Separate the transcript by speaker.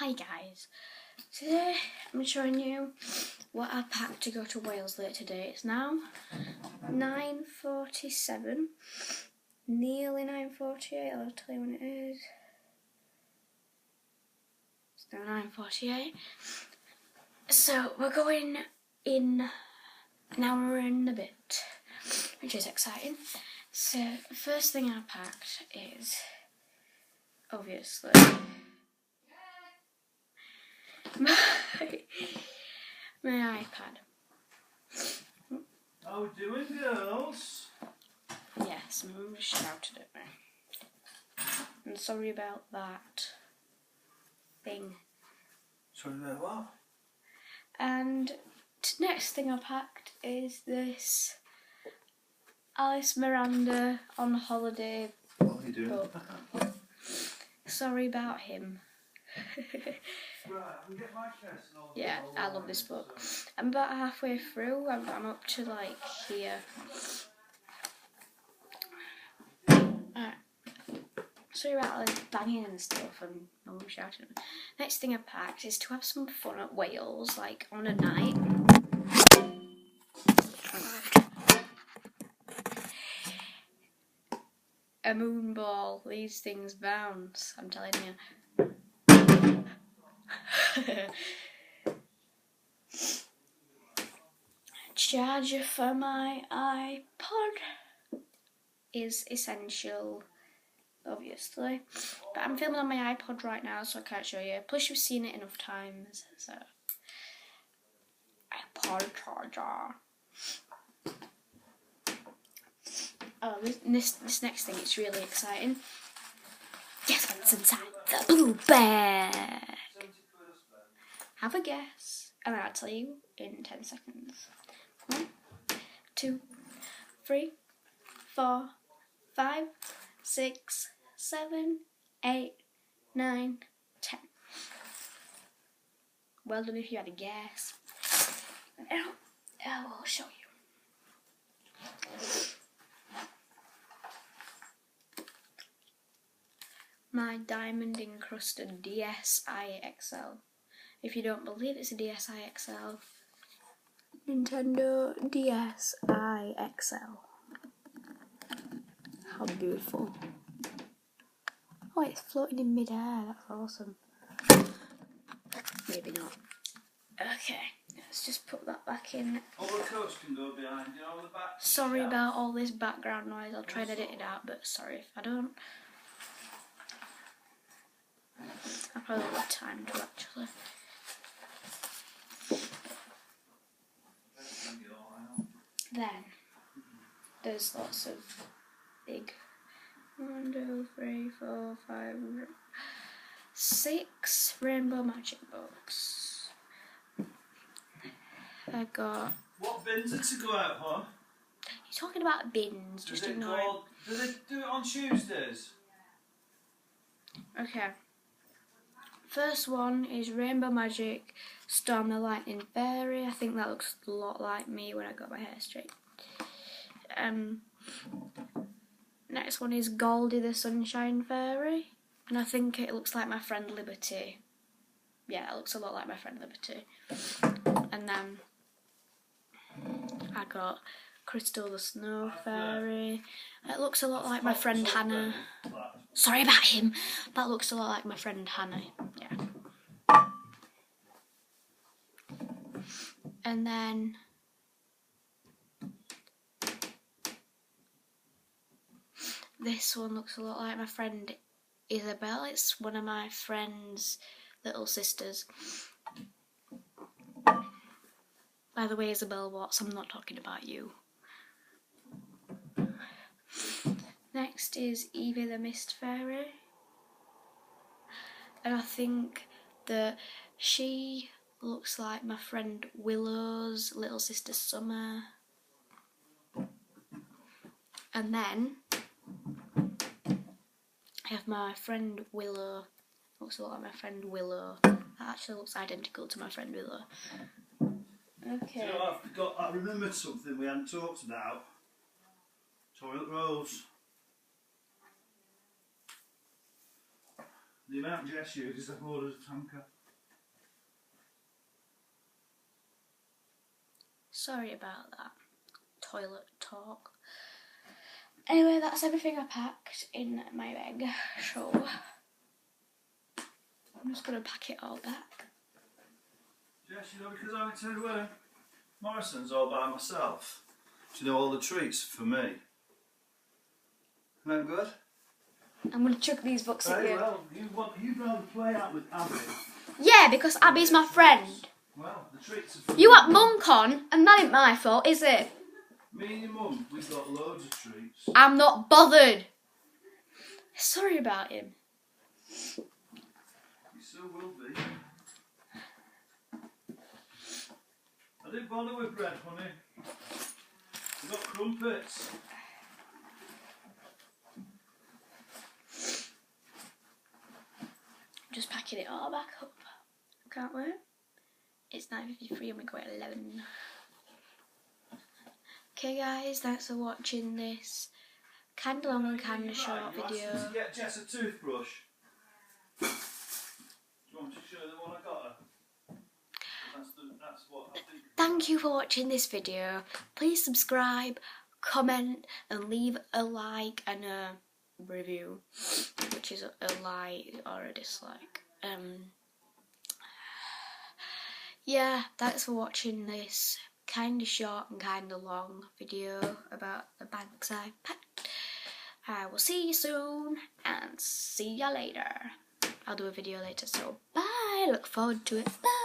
Speaker 1: Hi guys, today I'm showing you what I packed to go to Wales later today. It's now 9:47, nearly 9:48, I'll tell you when it is. It's now 9:48. So we're going in an hour and a bit, which is exciting. So the first thing I packed is, obviously, my iPad.
Speaker 2: How we doing, girls?
Speaker 1: Yes, Mum just shouted at me. I'm sorry about that thing.
Speaker 2: Sorry about what?
Speaker 1: And next thing I packed is this Alice Miranda on holiday
Speaker 2: What are you doing?
Speaker 1: book. Sorry about him.
Speaker 2: Right, I can get my chest and all.
Speaker 1: Yeah, I love this book. I'm about halfway through. I'm up to like here. Alright. Sorry about all this banging and stuff and no one shouting at me. Next thing I packed is to have some fun at Wales, like on a night. A moon ball, these things bounce, I'm telling you. Charger for my iPod is essential, obviously. But I'm filming on my iPod right now, so I can't show you. Plus, you've seen it enough times, so. iPod charger. Oh, this next thing is really exciting. Guess what's inside the blue bag? Have a guess, and I'll tell you in 10 seconds. 1, 2, 3, 4, 5, 6, 7, 8, 9, 10. Well done if you had a guess. Now, I will show you. My diamond encrusted DSi XL. If you don't believe it's a DSi XL, Nintendo DSi XL. How beautiful. Oh, it's floating in mid-air, that's awesome. Maybe not. Okay, let's just put that back in.
Speaker 2: All the coats can go behind, you know, the back.
Speaker 1: Sorry about all this background noise, I'll try and edit it out, but sorry if I don't. I probably won't have time to actually. Then, there's lots of big 1, 2, 3, 4, 5, 6 Rainbow Magic books. I got.
Speaker 2: What bins are to go out, huh?
Speaker 1: You're talking about bins, just ignore it.
Speaker 2: Do they do it on Tuesdays?
Speaker 1: Okay. First one is Rainbow Magic Storm the Lightning Fairy. I think that looks a lot like me when I got my hair straight. Next one is Goldie the Sunshine Fairy. And I think it looks like my friend Liberty. Yeah, it looks a lot like my friend Liberty. And then I got Crystal the Snow Fairy. It looks a lot like my friend Hannah. Sorry about him. That looks a lot like my friend Hannah. Yeah. And then this one looks a lot like my friend Isabel. It's one of my friend's little sisters. By the way, Isabel Watts, I'm not talking about you. Next is Evie the Mist Fairy. And I think that she looks like my friend Willow's little sister Summer. And then I have my friend Willow. Looks a lot like my friend Willow. That actually looks identical to my friend Willow. Okay.
Speaker 2: Do you know, I remembered something we hadn't talked about. Toilet rolls. The amount Jess uses, I've ordered a tanker.
Speaker 1: Sorry about that. Toilet talk. Anyway, that's everything I packed in my bag. So I'm just gonna pack it all back.
Speaker 2: Jess, you know, because I went to Morrison's all by myself. Do you know all the treats for me? Isn't that good?
Speaker 1: I'm gonna chuck these books at
Speaker 2: Very
Speaker 1: you.
Speaker 2: well. You'd rather play out with Abby.
Speaker 1: Yeah, because Abby's my friend.
Speaker 2: Well, the treats are for
Speaker 1: You
Speaker 2: me.
Speaker 1: at Moncon, and that ain't my fault, is it?
Speaker 2: Me and your mum, we've got loads of treats.
Speaker 1: I'm not bothered. Sorry about him.
Speaker 2: You so will be. I didn't bother with bread, honey. We've got crumpets.
Speaker 1: Just packing it all back up. Can't wait. It's 9:53 and we go at 11. Okay guys, thanks for watching this kind of long and kind of short
Speaker 2: You
Speaker 1: video.
Speaker 2: asked me to get Jess a toothbrush. Do you want me to show you the one I got her? That's what I think.
Speaker 1: Thank you for watching this video. Please subscribe, comment and leave a like and a review, which is a like or a dislike. Yeah, thanks for watching this kind of short and kind of long video about the bags I packed. I will see you soon and see ya later. I'll do a video later, so bye. Look forward to it. Bye.